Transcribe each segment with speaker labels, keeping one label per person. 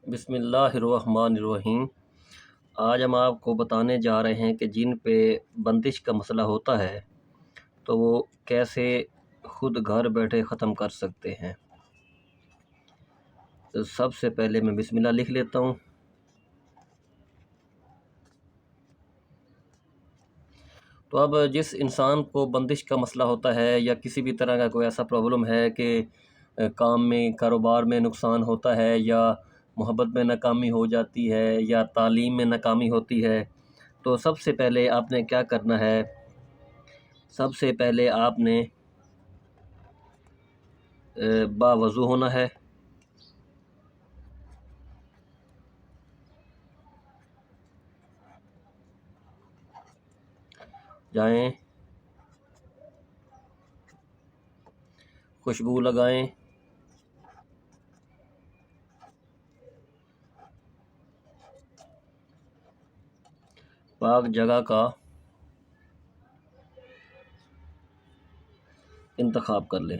Speaker 1: بسم اللہ الرحمن الرحیم۔ آج ہم آپ کو بتانے جا رہے ہیں کہ جن پہ بندش کا مسئلہ ہوتا ہے تو وہ کیسے خود گھر بیٹھے ختم کر سکتے ہیں۔ تو سب سے پہلے میں بسم اللہ لکھ لیتا ہوں۔ تو اب جس انسان کو بندش کا مسئلہ ہوتا ہے یا کسی بھی طرح کا کوئی ایسا پرابلم ہے کہ کام میں کاروبار میں نقصان ہوتا ہے یا محبت میں ناکامی ہو جاتی ہے یا تعلیم میں ناکامی ہوتی ہے، تو سب سے پہلے آپ نے کیا کرنا ہے؟ سب سے پہلے آپ نے باوضو ہونا ہے۔ جائیں، خوشبو لگائیں، پاک جگہ کا انتخاب کر لیں۔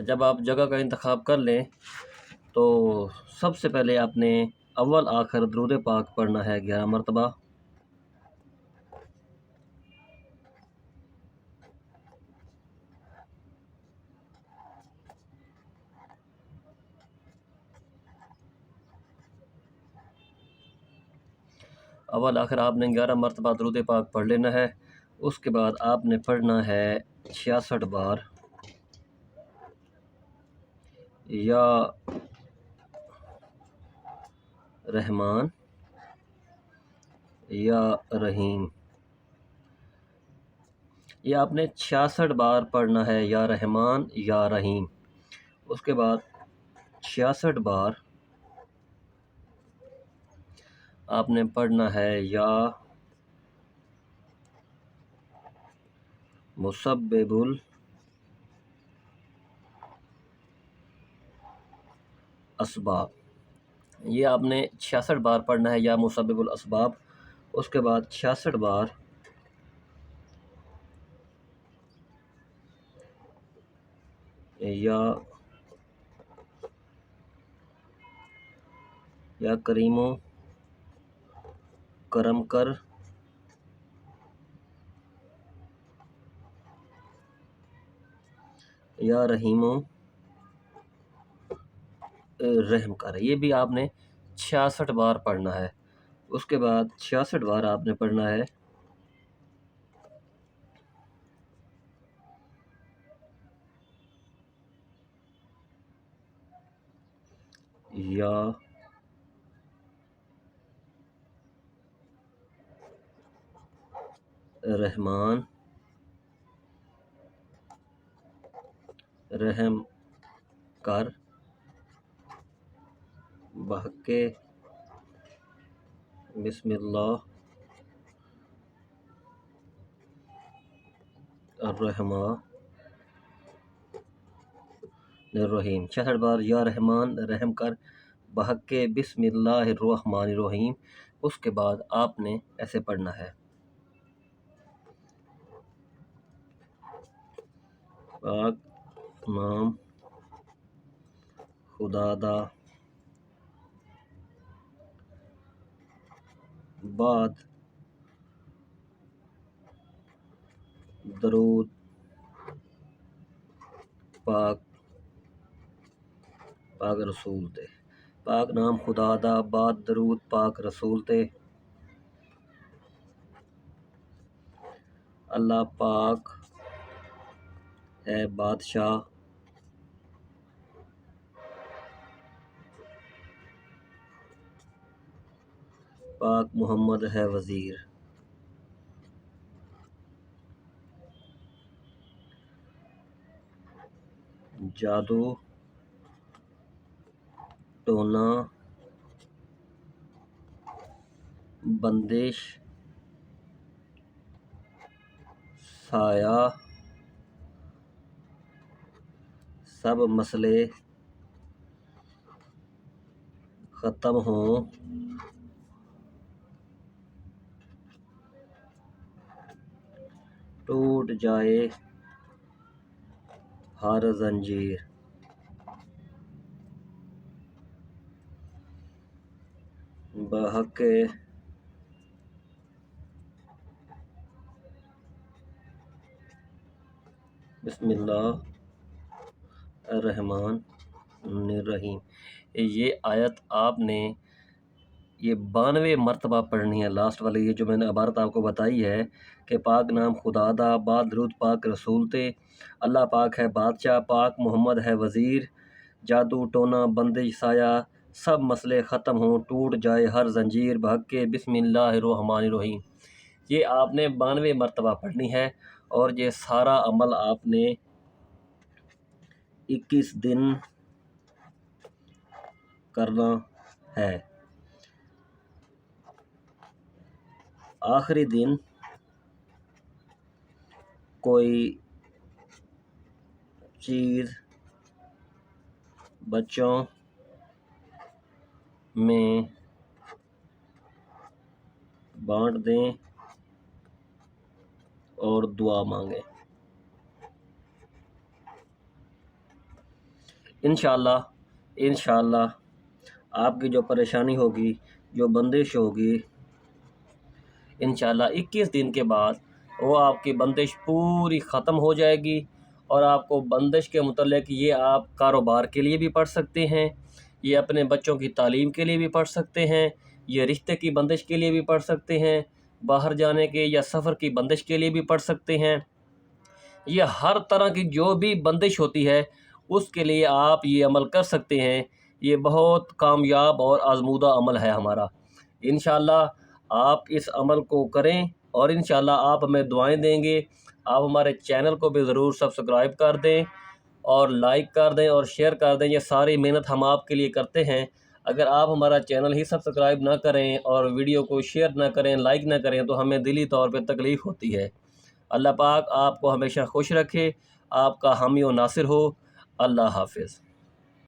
Speaker 1: جب آپ جگہ کا انتخاب کر لیں تو سب سے پہلے آپ نے اول آخر درود پاک پڑھنا ہے 11 مرتبہ۔ اول آخر آپ نے 11 مرتبہ درود پاک پڑھ لینا ہے۔ اس کے بعد آپ نے پڑھنا ہے 66 بار یا رحمان یا رحیم۔ یہ آپ نے 66 بار پڑھنا ہے یا رحمان یا رحیم۔ اس کے بعد 66 بار آپ نے پڑھنا ہے یا مسبب الاسباب۔ یہ آپ نے 66 بار پڑھنا ہے یا مسبب الاسباب۔ اس کے بعد 66 بار یا کریم و کرم کر یا رحیم و رحم کر۔ یہ بھی آپ نے 66 بار پڑھنا ہے۔ اس کے بعد 66 بار آپ نے پڑھنا ہے یا رحمان رحم کر بحق بسم اللہ الرحمن الرحیم۔ 66 بار یا رحمان رحم کر بحق بسم اللہ الرحمن الرحیم۔ اس کے بعد آپ نے ایسے پڑھنا ہے: پاک نام خدا دا بعد درود پاک رسول تے۔ پاک نام خدا دا بعد درود پاک رسول تے۔ اللہ پاک ہے بادشاہ، پاک محمد ہے وزیر۔ جادو ٹونا بندش سایہ سب مسئلے ختم ہوں، ٹوٹ جائے ہر زنجیر بحق بسم اللہ الرحمن الرحیم۔ یہ آیت آپ نے یہ 92 مرتبہ پڑھنی ہے، لاسٹ والی یہ جو میں نے عبارت آپ کو بتائی ہے کہ پاک نام خدا دا، بعد درود پاک رسول تے، اللہ پاک ہے بادشاہ، پاک محمد ہے وزیر، جادو ٹونا بندش سایہ سب مسئلے ختم ہوں، ٹوٹ جائے ہر زنجیر بحق کے بسم اللہ الرحمن الرحیم۔ یہ آپ نے 92 مرتبہ پڑھنی ہے، اور یہ سارا عمل آپ نے 21 دن کرنا ہے۔ آخری دن کوئی چیز بچوں میں بانٹ دیں اور دعا مانگیں۔ انشاءاللہ آپ کی جو پریشانی ہوگی، جو بندش ہوگی، انشاءاللہ 21 دن کے بعد وہ آپ کی بندش پوری ختم ہو جائے گی، اور آپ کو بندش کے متعلق یہ آپ کاروبار کے لیے بھی پڑھ سکتے ہیں، یہ اپنے بچوں کی تعلیم کے لیے بھی پڑھ سکتے ہیں، یہ رشتے کی بندش کے لیے بھی پڑھ سکتے ہیں، باہر جانے کے یا سفر کی بندش کے لیے بھی پڑھ سکتے ہیں۔ یہ ہر طرح کی جو بھی بندش ہوتی ہے اس کے لیے آپ یہ عمل کر سکتے ہیں۔ یہ بہت کامیاب اور آزمودہ عمل ہے ہمارا۔ انشاءاللہ آپ اس عمل کو کریں، اور انشاءاللہ آپ ہمیں دعائیں دیں گے۔ آپ ہمارے چینل کو بھی ضرور سبسکرائب کر دیں، اور لائک کر دیں اور شیئر کر دیں۔ یہ ساری محنت ہم آپ کے لیے کرتے ہیں۔ اگر آپ ہمارا چینل ہی سبسکرائب نہ کریں اور ویڈیو کو شیئر نہ کریں، لائک نہ کریں، تو ہمیں دلی طور پہ تکلیف ہوتی ہے۔ اللہ پاک آپ کو ہمیشہ خوش رکھے، آپ کا حامی و ناصر ہو۔ اللہ حافظ۔